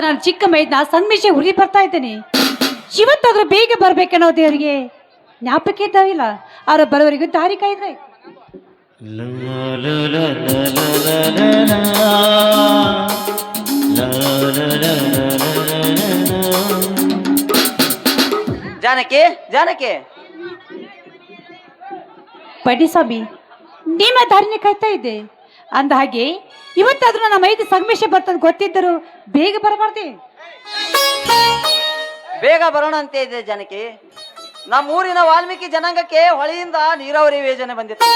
ನಾನು ಚಿಕ್ಕ ಮೈದ್ನ ಸಂಗಮೇಶ ಹುರಿ ಬರ್ತಾ ಇದ್ದೇನೆ. ಇವತ್ತಾದ್ರೂ ಬೇಗ ಬರ್ಬೇಕನ್ನೋ ದೇವರಿಗೆ ಜ್ಞಾಪಕ ಇದ್ದಾವಿಲ್ಲ. ಅವ್ರ ಬರೋವರೆಗೂ ದಾರಿ ಕಾಯ್ದ್ರೆ ಜಾನಕಿ ಜಾನಕಿ ಬಡ್ಡಿ ಸ್ವಾಮಿ, ನಿಮ್ಮ ದಾರಿನೇ ಕಾಯ್ತಾ ಇದ್ದೆ. ಅಂದ ಹಾಗೆ ಇವತ್ತಾದ್ರೂ ನಮ್ಮ ಮೈದ ಸಂಗಮೇಶ ಬರ್ತಂದು ಗೊತ್ತಿದ್ದರು ಬೇಗ ಬರಬಾರ್ದೆ. ಬೇಗ ಬರೋಣ ಅಂತ ಇದೆ ಜಾನಕಿ. ನಮ್ಮೂರಿನ ವಾಲ್ಮೀಕಿ ಜನಾಂಗಕ್ಕೆ ಹೊಳೆಯಿಂದ ನೀರಾವರಿ ಯೋಜನೆ ಬಂದಿತ್ತು.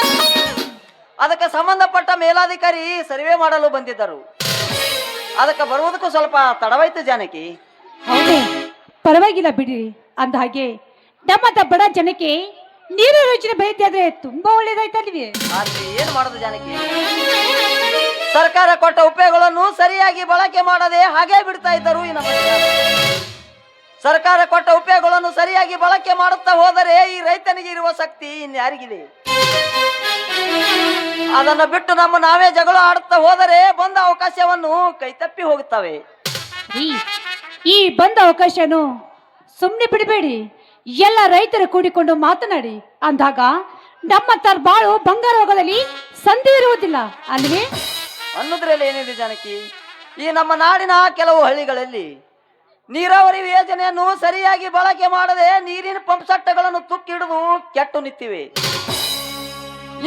ಅದಕ್ಕೆ ಸಂಬಂಧಪಟ್ಟ ಮೇಲಾಧಿಕಾರಿ ಸರ್ವೆ ಮಾಡಲು ಬಂದಿದ್ದರು. ಅದಕ್ಕೆ ಬರುವುದಕ್ಕೂ ಸ್ವಲ್ಪ ತಡವಾಯ್ತು ಜಾನಕಿ. ಹೌದೇ, ಪರವಾಗಿಲ್ಲ ಬಿಡಿ. ಅಂದ ಹಾಗೆ ನಮ್ಮ ಬಡ ಜನಕ್ಕೆ ನೀರು ಯೋಜನೆ ಬೈತೆ ಆದ್ರೆ ತುಂಬಾ ಒಳ್ಳೇದಾಯ್ತಲ್ವೇ? ಆದ್ರೆ ಏನ್ ಮಾಡುದು ಜಾನಕಿ, ಸರ್ಕಾರ ಕೊಟ್ಟ ಉಪಯೋಗಗಳನ್ನು ಸರಿಯಾಗಿ ಬಳಕೆ ಮಾಡದೆ ಹಾಗೆ ಬಿಡ್ತಾ ಇದ್ದರು ಈ ನಮ್ಮ ಜನರು. ಸರ್ಕಾರ ಕೊಟ್ಟ ಉಪಯೋಗಗಳನ್ನು ಸರಿಯಾಗಿ ಬಳಕೆ ಮಾಡುತ್ತಾ ಹೋದರೆ ಈ ರೈತನಿಗೆ ಇರುವ ಶಕ್ತಿ ಇನ್ಯಾರಿಗಿದೆ? ಅದನ್ನ ಬಿಟ್ಟು ನಾವೇ ಜಗಳ ಆಡುತ್ತಾ ಹೋದರೆ ಬಂದ ಅವಕಾಶವನ್ನು ಕೈತಪ್ಪಿ ಹೋಗುತ್ತವೆ. ಈ ಬಂದ ಅವಕಾಶನು ಸುಮ್ಮನೆ ಬಿಡಬೇಡಿ. ಎಲ್ಲ ರೈತರು ಕೂಡಿಕೊಂಡು ಮಾತನಾಡಿ. ಅಂದಾಗ ನಮ್ಮ ಬಾಳು ಬಂಗಾರ ಹೋಗೋದಲ್ಲಿ ಸಂಧಿ ಇರುವುದಿಲ್ಲ ಅಲ್ವೇ? ಅನ್ನೋದ್ರಲ್ಲಿ ಏನಿದೆ ಜಾನಕಿ, ಈ ನಮ್ಮ ನಾಡಿನ ಕೆಲವು ಹಳ್ಳಿಗಳಲ್ಲಿ ನೀರಾವರಿ ಯೋಜನೆಯನ್ನು ಸರಿಯಾಗಿ ಬಳಕೆ ಮಾಡದೆ ನೀರಿನ ಪಂಪ್ ಸೆಟ್ಗಳನ್ನು ತುಕ್ಕಿಡಿದು ಕೆಟ್ಟು ನಿಂತಿವೆ.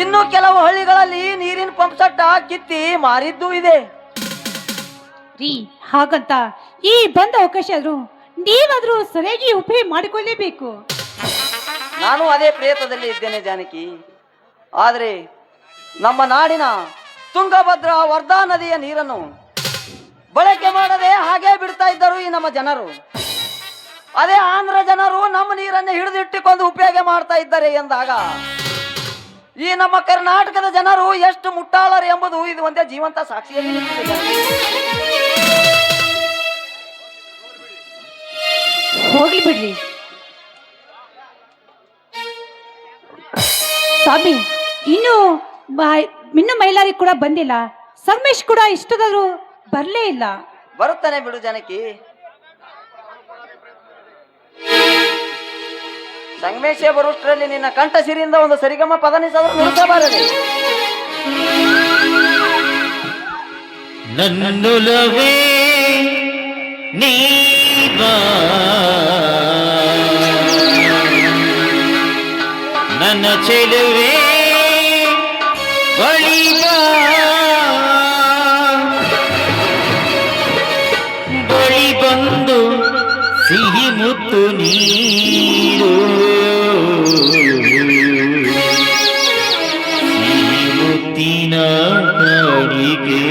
ಇನ್ನು ಕೆಲವು ಹಳ್ಳಿಗಳಲ್ಲಿ ನೀರಿನ ಪಂಪ್ ಸೆಟ್ ಕಿತ್ತಿ ಮಾರಿದ್ದು ಇದೆ. ಹಾಗಂತ ಈ ಬಂದ ಅವಕಾಶ ಆದ್ರೂ ನೀವಾದ್ರೂ ಸರಿಯಾಗಿ ಉಪಯೋಗ ಮಾಡಿಕೊಳ್ಳಲೇಬೇಕು. ನಾನು ಅದೇ ಪ್ರಯತ್ನದಲ್ಲಿ ಇದ್ದೇನೆ ಜಾನಕಿ. ಆದರೆ ನಮ್ಮ ನಾಡಿನ ತುಂಗಭದ್ರಾ ವರ್ಧಾ ನದಿಯ ನೀರನ್ನು ಬಳಕೆ ಮಾಡದೆ ಹಾಗೆ ಬಿಡ್ತಾ ಇದ್ದರು ಈ ನಮ್ಮ ಜನರು. ಅದೇ ಆಂಧ್ರ ಜನರು ನಮ್ಮ ನೀರನ್ನು ಹಿಡಿದಿಟ್ಟುಕೊಂಡು ಉಪಯೋಗ ಮಾಡ್ತಾ ಇದ್ದಾರೆ ಎಂದಾಗ ಈ ನಮ್ಮ ಕರ್ನಾಟಕದ ಜನರು ಎಷ್ಟು ಮುಟ್ಟಾಳರು ಎಂಬುದು ಇದು ಒಂದೇ ಜೀವಂತ ಸಾಕ್ಷಿಯಾಗಿ ನಿಂತಿದೆ. ಹೋಗ್ಲಿ ಬಿಡ್ರಿ ಸ್ವಾಮಿ. ಇನ್ನು ಮೈಲಾರಿ ಕೂಡ ಬಂದಿಲ್ಲ. ಸಂಗಮೇಶ್ ಕೂಡ ಇಷ್ಟದಾದ್ರು ಬರ್ಲೇ ಇಲ್ಲ. ಬರುತ್ತಾನೆ ಬಿಡು ಜಾನಕಿ. ಸಂಗಮೇಶ ಬರುಷ್ಟರಲ್ಲಿ ನಿನ್ನ ಕಂಠ ಸಿರಿಯಿಂದ ಒಂದು ಸರಿಗಮ ಪದನಿಸಾದರೂ ನುಡಿಸಬಾರದೆ. ನನ್ನೊಲವೇ ನೀಬಾ ನನ್ನ ಚೆಲುವೆ ಬಳಿಬಾ ಬಳಿ ಬಂದು ಸಿಹಿ ಮುತ್ತು ನೀರು ಸಿಹಿ ಮುತ್ತಿನ ಕಾಡಿಗೆ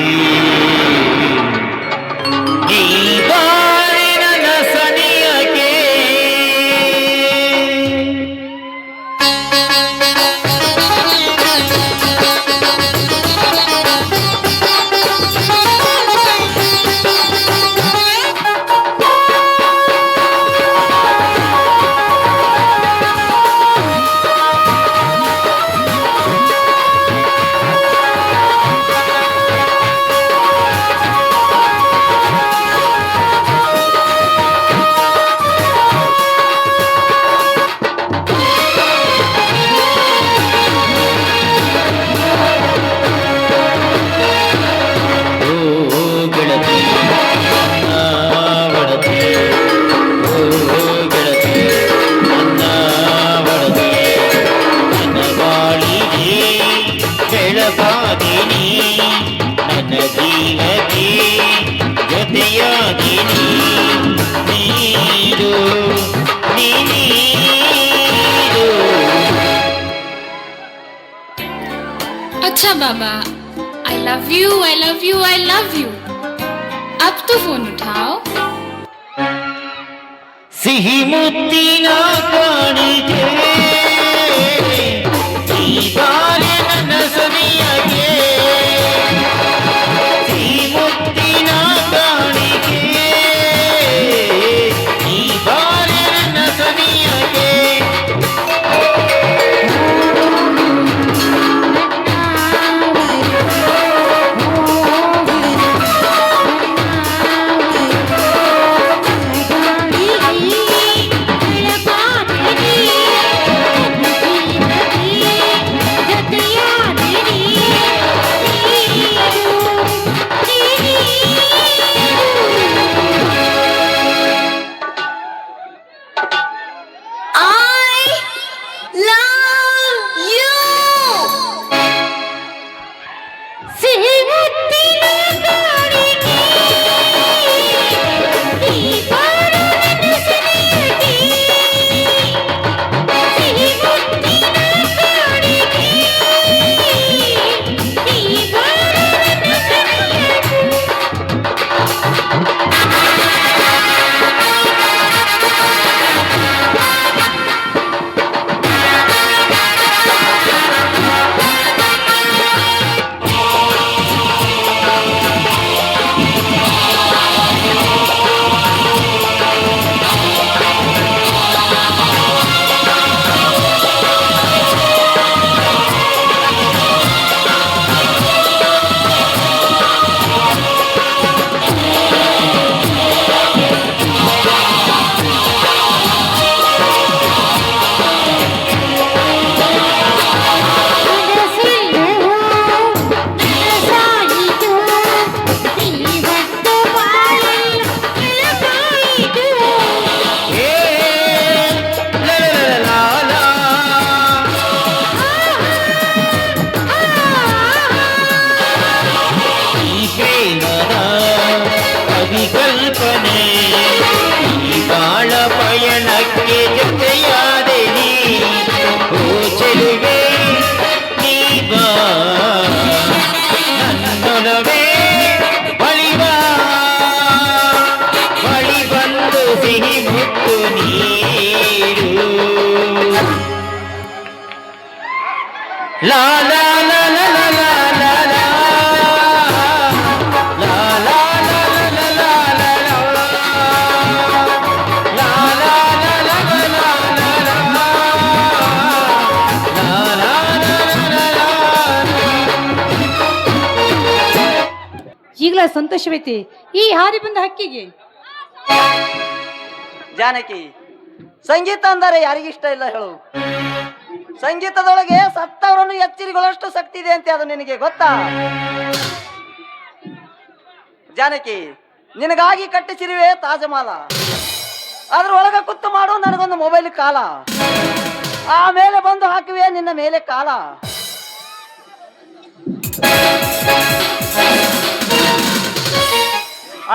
अच्छा बाबा, I love you, I love you, I love you. अब तो फोन उठाओ. ಸಿಹಿ ಮುತ್ತಿನ ಕಾಣಿಗೆ ಈ ಬಾರಿ ನನ್ನ ಸನಿಯಗೆ ಸಿಹಿ ಮುತ್ತಿನ ಕಾಣಿಗೆ ಈ ಬಾರಿ ನನ್ನ ಸನಿಯಗೆ ಕಾಣೆ ಈ ಬಾಳ ಪಯಣಕ್ಕೆ ಜೊತೆಯಾದೆ ನೀ ಓ ಚೆಲುವೆ ನೀ ಬಾ ನನ್ನೊಲವೇ ಬಳಿ ಬಾ ಬಳಿ ಬಂದು ಸಿಹಿ ಮುತ್ತು ನೀಡು ಲಾ ಲಾ ಲಾ ಲಾ ಲಾ ಲಾ ಲಾ ಲಾ ಲಾ ಲಾ ಲಾ ಲಾ ಲಾ ಲಾ ಲಾ ಲಾ ಲಾ ಲಾ ಈಗಲ ಸಂತೋಷವೈತಿ ಈ ಹಾರಿ ಬಂದ ಹಕ್ಕಿಗೆ. ಜಾನಕಿ, ಸಂಗೀತ ಅಂದರೆ ಯಾರಿಗಿಷ್ಟ ಇಲ್ಲ ಹೇಳು? ಸಂಗೀತದೊಳಗೆ ಸತ್ತವರನ್ನು ಎಚ್ಚರಿಗೊಳ್ಳಷ್ಟು ಶಕ್ತಿ ಇದೆ ಅಂತ ಅದು ನಿನಗೆ ಗೊತ್ತಾ? ಜಾನಕಿ, ನಿನಗಾಗಿ ಕಟ್ಟಿಸಿರುವೆ ತಾಜಮಹಲ, ಅದ್ರೊಳಗ ಕುತ್ತು ಮಾಡು ನನಗೊಂದು ಮೊಬೈಲ್ ಕಾಲ, ಆಮೇಲೆ ಬಂದು ಹಾಕುವೆ ನಿನ್ನ ಮೇಲೆ ಕಾಲ.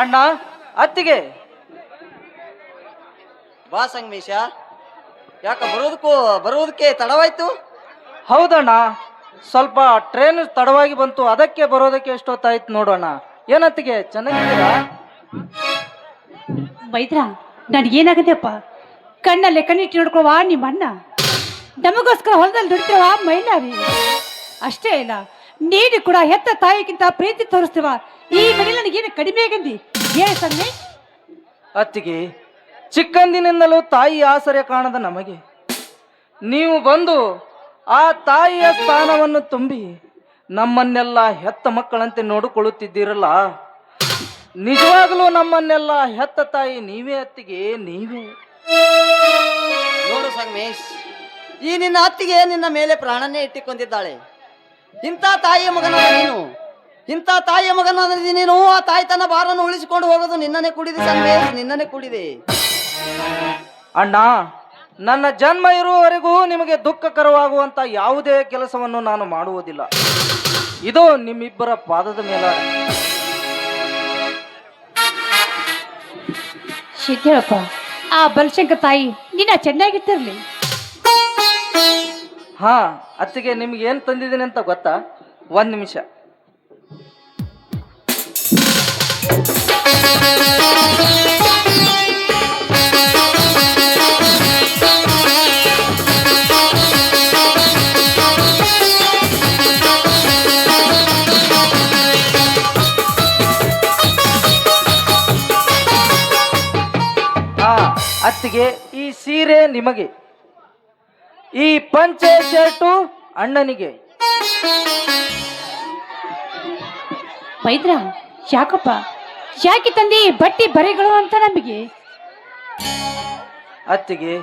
ಅಣ್ಣ, ಅತ್ತಿಗೆ ಬಾ ಸಂಗಮೇಶ. ಯಾಕ ಬರುವುದಕ್ಕೆ ತಡವಾಯ್ತು? ಹೌದಣ್ಣ, ಸ್ವಲ್ಪ ಟ್ರೈನ್ ತಡವಾಗಿ ಬಂತು, ಅದಕ್ಕೆ ಬರೋದಕ್ಕೆ ಎಷ್ಟೊತ್ತಾಯ್ತು ನೋಡೋಣ. ಏನತ್ತಿಗೆ, ಚೆನ್ನಾಗಿದ್ದೀರಾ? ಮೈದ್ರ, ನನಗೇನಾಗದೆಪ್ಪ? ಕಣ್ಣಲ್ಲೇ ಕಣ್ಣಿಟ್ಟು ನೋಡ್ಕೊಳ್ವಾ ನಿಮ್ಮ ಅಣ್ಣ, ನಮಗೋಸ್ಕರ ಹೊಲದಲ್ಲಿ ದುಡಿತಿರುವ ಮೈಲಾರಿ. ಅಷ್ಟೇ ಇಲ್ಲ, ನೀನು ಕೂಡ ಹೆತ್ತ ತಾಯಿಗಿಂತ ಪ್ರೀತಿ ತೋರಿಸ್ತೀವ. ಈ ಮನೇಲಿ ನನಗೇನು ಕಡಿಮೆ ಆಗಂದಿ ಹೇಳಿ ಸಂಗಮೇ? ಅತ್ತಿಗೆ, ಚಿಕ್ಕಂದಿನಿಂದಲೂ ತಾಯಿ ಆಸರೆ ಕಾಣದ ನಮಗೆ ನೀವು ಬಂದು ಆ ತಾಯಿಯ ಸ್ಥಾನವನ್ನು ತುಂಬಿ ನಮ್ಮನ್ನೆಲ್ಲ ಹೆತ್ತ ಮಕ್ಕಳಂತೆ ನೋಡಿಕೊಳ್ಳುತ್ತಿದ್ದೀರಲ್ಲ, ನಿಜವಾಗಲೂ ನಮ್ಮನ್ನೆಲ್ಲ ಹೆತ್ತ ತಾಯಿ ನೀವೇ ಅತ್ತಿಗೆ, ನೀವೇ. ನೋಡು ಸಂಗಮೇಶ್, ಈ ನಿನ್ನ ಅತ್ತಿಗೆ ನಿನ್ನ ಮೇಲೆ ಪ್ರಾಣನೇ ಇಟ್ಟಿಕೊಂಡಿದ್ದಾಳೆ. ಇಂಥ ತಾಯಿಯ ಮಗನಾದ ನೀನು ಆ ತಾಯಿ ತನ್ನ ಬಾರನ್ನು ಉಳಿಸಿಕೊಂಡು ಹೋಗೋದು ನಿನ್ನನ್ನೇ ಕೂಡಿದೆ ಸಂಗಮೇಶ್, ನಿನ್ನನ್ನೇ ಕೂಡಿದೆ. ಅಣ್ಣ, ನನ್ನ ಜನ್ಮ ಇರುವವರೆಗೂ ನಿಮಗೆ ದುಃಖಕರವಾಗುವಂತ ಯಾವುದೇ ಕೆಲಸವನ್ನು ನಾನು ಮಾಡುವುದಿಲ್ಲ. ಇದು ನಿಮ್ಮಿಬ್ಬರ ಪಾದದ ಮೇಲ. ಸಿದ್ದೇಳಪ್ಪ, ಆ ಬಲಶಂಕರ ತಾಯಿ ನಿನ್ನ ಚೆನ್ನಾಗಿರ್ತಿರ್ಲಿ. ಹಾ ಅತ್ತಿಗೆ, ನಿಮ್ಗೆ ಏನ್ ತಂದಿದ್ದೀನಿ ಅಂತ ಗೊತ್ತಾ? ಒಂದ್ ನಿಮಿಷ. ಅತ್ತಿಗೆ, ಈ ಸೀರೆ ನಿಮಗೆ, ಈ ಪಂಚೆ ಶರ್ಟು ಅಣ್ಣನಿಗೆ. ಮೈದ್ರ, ಯಾಕಪ್ಪ, ಯಾಕೆ ತಂದಿ ಬಟ್ಟಿ ಬರೆಗಳು ಅಂತ ನಮಗೆ? ಅತ್ತಿಗೆ,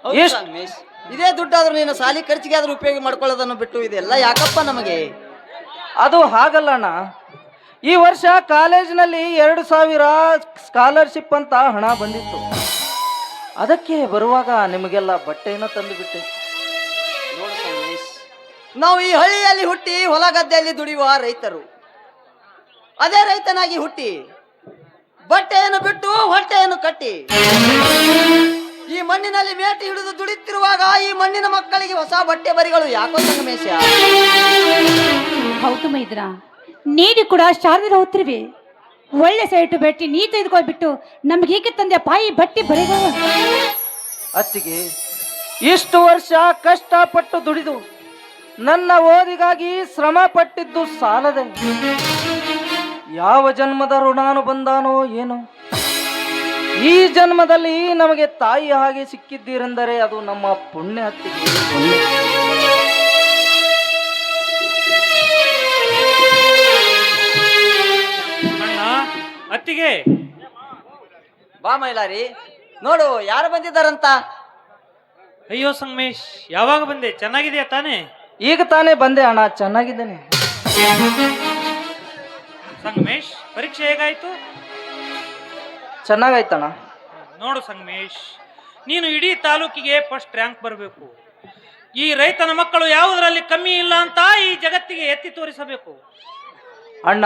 ಹೌದು ಸಂಗಮೇಶ್, ಇದೇ ದುಡ್ಡಾದ್ರೂ ನೀನು ಸಾಲಿ ಖರ್ಚಿಗೆ ಆದ್ರೂ ಉಪಯೋಗ ಮಾಡ್ಕೊಳ್ಳೋದನ್ನು ಬಿಟ್ಟು ಇದೆಲ್ಲ ಯಾಕಪ್ಪ ನಮಗೆ? ಅದು ಹಾಗಲ್ಲ ಅಣ್ಣ, ಈ ವರ್ಷ ಕಾಲೇಜಿನಲ್ಲಿ 2,000 ಸ್ಕಾಲರ್ಶಿಪ್ ಅಂತ ಹಣ ಬಂದಿತ್ತು. ಅದಕ್ಕೆ ಬರುವಾಗ ನಿಮಗೆಲ್ಲ ಬಟ್ಟೆಯನ್ನು ತಂದು ಬಿಟ್ಟೆ. ನೋಡು ಸಂಗಮೇಶ್, ನಾವು ಈ ಹಳ್ಳಿಯಲ್ಲಿ ಹುಟ್ಟಿ ಹೊಲ ಗದ್ದೆಯಲ್ಲಿ ದುಡಿಯುವ ರೈತರು. ಅದೇ ರೈತನಾಗಿ ಹುಟ್ಟಿ ಬಟ್ಟೆಯನ್ನು ಬಿಟ್ಟು ಹೊಟ್ಟೆಯನ್ನು ಕಟ್ಟಿ ಈ ಮಣ್ಣಿನಲ್ಲಿ ಮೇಟಿ ಹಿಡಿದು ದುಡಿತಿರುವಾಗ ಈ ಮಣ್ಣಿನ ಮಕ್ಕಳಿಗೆ ಹೊಸ ಬಟ್ಟೆ ಬರಿಗಳು ಯಾಕೋ ಸಂಗಮೇಶ? ಹೌದು ಮೈದ್ರ, ನೀನು ಕೂಡ ಶಾರದಲ್ಲಿ ಹೋಗ್ತಿರ್ವಿ. ಒಳ್ಳೆ ಸೈಟು ಬೆಟ್ಟಿ ನೀ ತೆಗೆದುಕೊಂಡ್ಬಿಟ್ಟು ನಮ್ಗೆ ಹೀಗೆ ತಂದೆ ಪಾಯಿ ಬಟ್ಟೆ ಬರೆಗಳು. ಅತ್ತಿಗೆ, ಇಷ್ಟು ವರ್ಷ ಕಷ್ಟಪಟ್ಟು ದುಡಿದು ನನ್ನ ಓದಿಗಾಗಿ ಶ್ರಮ ಪಟ್ಟಿದ್ದು ಸಾಲದೆ ಯಾವ ಜನ್ಮದ ಋಣಾನು ಬಂದಾನೋ ಏನೋ. ಈ ಜನ್ಮದಲ್ಲಿ ನಮಗೆ ತಾಯಿ ಹಾಗೆ ಸಿಕ್ಕಿದ್ದೀರೆಂದರೆ ಅದು ನಮ್ಮ ಪುಣ್ಯ ಅತ್ತಿಗೆ, ಪುಣ್ಯ. ಅತ್ತಿಗೆ, ಬಾ ಮೈಲಾರಿ, ನೋಡು ಯಾರು ಬಂದಿದ್ದಾರಂತ. ಅಯ್ಯೋ ಸಂಗಮೇಶ್, ಯಾವಾಗ ಬಂದೆ? ಚೆನ್ನಾಗಿದೆಯಾ ತಾನೇ? ಈಗ ತಾನೇ ಬಂದೆ ಅಣ್ಣ, ಚೆನ್ನಾಗಿದ್ದೇನೆ. ಸಂಗಮೇಶ್, ಪರೀಕ್ಷೆ ಹೇಗಾಯ್ತು? ಚೆನ್ನಾಗಾಯ್ತಣ್ಣ. ನೋಡು ಸಂಗಮೇಶ್, ನೀನು ಇಡೀ ತಾಲೂಕಿಗೆ ಫಸ್ಟ್ ರ್ಯಾಂಕ್ ಬರಬೇಕು. ಈ ರೈತನ ಮಕ್ಕಳು ಯಾವುದರಲ್ಲಿ ಕಮ್ಮಿ ಇಲ್ಲ ಅಂತ ಈ ಜಗತ್ತಿಗೆ ಎತ್ತಿ ತೋರಿಸಬೇಕು. ಅಣ್ಣ,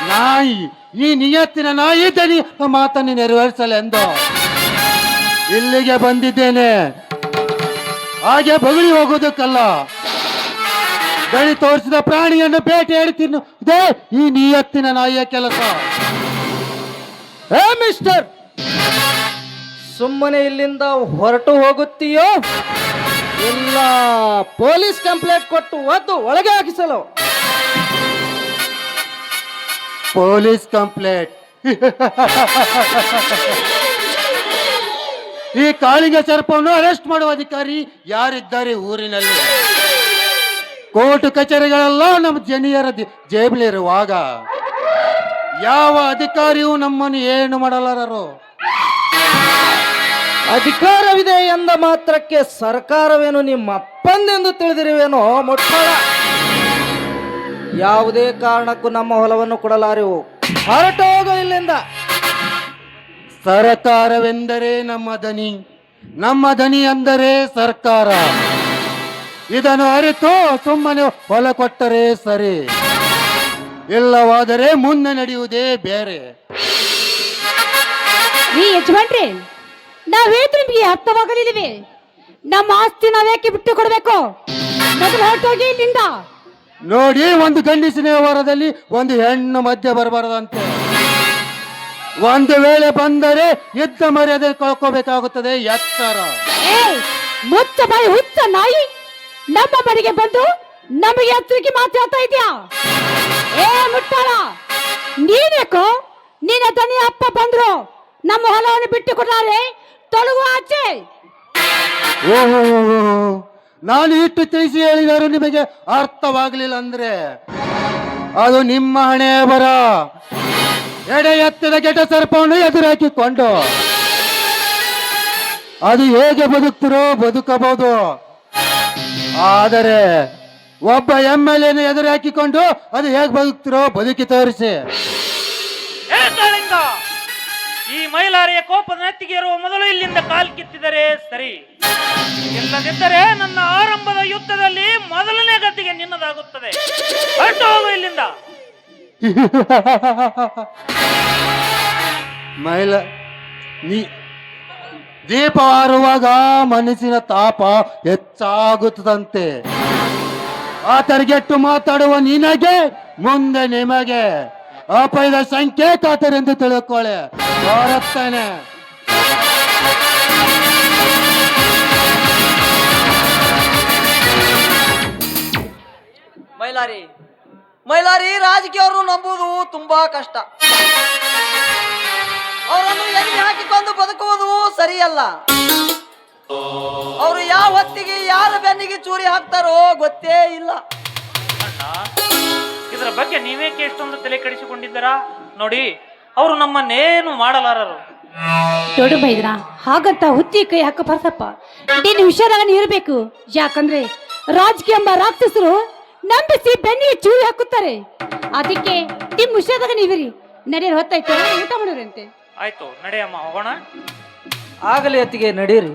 ನಾಯಿ, ಈ ನಿಯತ್ತಿನ ನಾಯಿ ದನಿ ಮಾತನ್ನು ನೆರವೇರಿಸಲೆಂದು ಇಲ್ಲಿಗೆ ಬಂದಿದ್ದೇನೆ. ಹಾಗೆ ಬಗಳಿ ಹೋಗೋದಕ್ಕಲ್ಲ, ದನಿ ತೋರಿಸಿದ ಪ್ರಾಣಿಯನ್ನು ಬೇಟೆಯಾಡಿ ತಿನ್ನುವುದೇ ಈ ನಿಯತ್ತಿನ ನಾಯಿಯ ಕೆಲಸ. ಹೇ ಮಿಸ್ಟರ್, ಸುಮ್ಮನೆ ಇಲ್ಲಿಂದ ಹೊರಟು ಹೋಗುತ್ತೀಯೋ ಇಲ್ಲ ಪೊಲೀಸ್ ಕಂಪ್ಲೇಂಟ್ ಕೊಟ್ಟು ಒದ್ದು ಒಳಗೆ ಹಾಕಿಸಲು? Police complaint? ಈ ಕಾಳಿಂಗ ಸರ್ಪವನ್ನು ಅರೆಸ್ಟ್ ಮಾಡುವ ಅಧಿಕಾರಿ ಯಾರಿದ್ದಾರೆ ಊರಿನಲ್ಲಿ? ಕೋರ್ಟ್ ಕಚೇರಿಗಳೆಲ್ಲ ನಮ್ಮ ಜನಿಯರ ಜೇಬಲಿರುವಾಗ ಯಾವ ಅಧಿಕಾರಿಯೂ ನಮ್ಮನ್ನು ಏನು ಮಾಡಲಾರರು. ಅಧಿಕಾರವಿದೆ ಎಂದ ಮಾತ್ರಕ್ಕೆ ಸರ್ಕಾರವೇನು ನಿಮ್ಮ ಅಪ್ಪಂದೆಂದು ತಿಳಿದಿರುವೇನೋ ಮುಟ್ಟಾಳ. ಯಾವುದೇ ಕಾರಣಕ್ಕೂ ನಮ್ಮ ಹೊಲವನ್ನು ಕೊಡಲಾರೆವು. ಹೊರಟು ಹೋಗು ಇಲ್ಲಿಂದ. ಸರ್ಕಾರವೆಂದರೆ ನಮ್ಮ ದನಿ, ನಮ್ಮ ದನಿ ಅಂದರೆ ಸರ್ಕಾರ. ಇದನ್ನು ಅರಿತು ಸುಮ್ಮನೆ ಹೊಲ ಕೊಟ್ಟರೆ ಸರಿ, ಇಲ್ಲವಾದರೆ ಮುಂದೆ ನಡೆಯುವುದೇ ಬೇರೆ. ಈ ಯಜಮಾನ್ರಿ, ನಾವೇನು ನಿಮಗೆ ಅರ್ಥವಾಗಲಿಲ್ಲವೇ? ನಮ್ಮ ಆಸ್ತಿ ನಾವೇಕೆ ಬಿಟ್ಟು ಕೊಡಬೇಕು? ಮೊದಲು ಹೊರಟೋಗಿ ಇಲ್ಲಿಂದ. ನೋಡಿ, ಒಂದು ಗಂಡಿಸಿನ ವ್ಯವಹಾರದಲ್ಲಿ ಒಂದು ಹೆಣ್ಣು ಮಧ್ಯೆ ಬರಬಾರದಂತೆ. ಒಂದು ವೇಳೆ ಬಂದರೆ ಯುದ್ಧ ಮರ್ಯಾದೆ ಕಳ್ಕೋಬೇಕಾಗುತ್ತದೆ. ಎಚ್ಚರ. ಏ ಮುಚ್ಚ ಬಾಯಿ ಹುಚ್ಚ ನಾಯಿ, ನಮ್ಮ ಮನೆಗೆ ಬಂದು ನಮಗೆ ಹತ್ತಿರಕ್ಕೆ ಮಾತಾಡ್ತಾ ಇದೆಯಾ? ಏ ಮುಟ್ಟಾಳ, ನೀನೇಕೋ ನಿನ್ನ ದನಿ ಅಪ್ಪ ಬಂದ್ರು ನಮ್ಮ ಹೊಲವನ್ನು ಬಿಟ್ಟು ಕೊಡ್ತಾರೆ, ತೊಳಗು ಆಚೆ. ಓಹೋ, ನಾನು ಇಟ್ಟು ತಿಳಿಸಿ ಹೇಳಿದರು ನಿಮಗೆ ಅರ್ಥವಾಗಲಿಲ್ಲ ಅಂದ್ರೆ ಅದು ನಿಮ್ಮ ಹಣೆ ಬರ. ಎಡೆ ಎತ್ತದ ಗೆಟ ಸರ್ಪವನ್ನು ಎದುರಾಕಿಕೊಂಡು ಅದು ಹೇಗೆ ಬದುಕ್ತಿರೋ ಬದುಕಬಹುದು, ಆದರೆ ಒಬ್ಬ MLA ಎದುರು ಹಾಕಿಕೊಂಡು ಅದು ಹೇಗೆ ಬದುಕ್ತಿರೋ ಬದುಕಿ ತೋರಿಸಿ. ಏ ಕಾಳಿಂಗ, ಈ ಮೈಲಾರಿಯ ಕೋಪದ ನೆತ್ತಿಗೆ ಇರುವ ಮೊದಲು ಇಲ್ಲಿಂದ ಕಾಲ್ ಕಿತ್ತಿದರೆ ಸರಿ, ಇಲ್ಲದಿದ್ದರೆ ನನ್ನ ಆರಂಭದ ಯುದ್ಧದಲ್ಲಿ ಮೊದಲನೇ ಗದ್ದಿಗೆ ನಿನ್ನದಾಗುತ್ತದೆ. ಹೊರಟು ಹೋಗು ಇಲ್ಲಿಂದ. ಮೈಲ ನೀ ದೀಪ ಹಾರುವಾಗ ಮನಸ್ಸಿನ ತಾಪ ಹೆಚ್ಚಾಗುತ್ತದಂತೆ. ಆ ತರಗೆಟ್ಟು ಮಾತಾಡುವ ನಿನಗೆ ಮುಂದೆ ನಿಮಗೆ ಅಪಾಯದ ಸಂಖ್ಯೆ ಕಾತರೆಂದು ತಿಳ್ಕೊಳ್ಳಿ. ಬರುತ್ತೇನೆ. ಮೈಲಾರಿ, ಮೈಲಾರಿ, ರಾಜಕೀಯವರು ನಂಬುವುದು ತುಂಬಾ ಕಷ್ಟ. ಅವರನ್ನು ಎಲ್ಲಿ ಹಾಕಿಕೊಂಡು ಬದುಕುವುದು ಸರಿಯಲ್ಲ. ಅವರು ಯಾವ ಹೊತ್ತಿಗೆ ಯಾರ ಬೆನ್ನಿಗೆ ಚೂರಿ ಹಾಕ್ತಾರೋ ಗೊತ್ತೇ ಇಲ್ಲ. ಅಣ್ಣ, ಇದರ ಬಗ್ಗೆ ನೀವೇಕೆ ಎಷ್ಟೊಂದು ತಲೆ ಕೆಡಿಸಿಕೊಂಡಿದ್ದೀರಾ? ನೋಡಿ, ಅವರು ನಮ್ಮನ್ನೇನು ಮಾಡಲಾರರು. ದೊಡ್ಡ ಬೈದ್ರ ಹಾಗಂತ ಹುತ್ತಿ ಕೈ ಹಾಕ ಪರ್ಸಪ್ಪ, ನೀನು ಹುಷಾರಾಗ ಇರಬೇಕು. ಯಾಕಂದ್ರೆ ರಾಜಕೀಯ ಎಂಬ ರಾಕ್ಷಸರು ನಂಬಿಸಿ ಬೆನ್ನಿಗೆ ಚೂರಿ ಹಾಕುತ್ತಾರೆ. ಅದಕ್ಕೆ ನಿಮ್ ಹುಷಾರಾಗ ನೀವಿರಿ. ನಡೆಯಲು ಹೊತ್ತಾಯ್ತು, ಊಟ ಮಾಡೋರಂತೆ. ಆಯ್ತು, ನಡೆಯಮ್ಮ, ಹೋಗೋಣ. ಆಗಲಿ ಅತ್ತಿಗೆ, ನಡೀರಿ.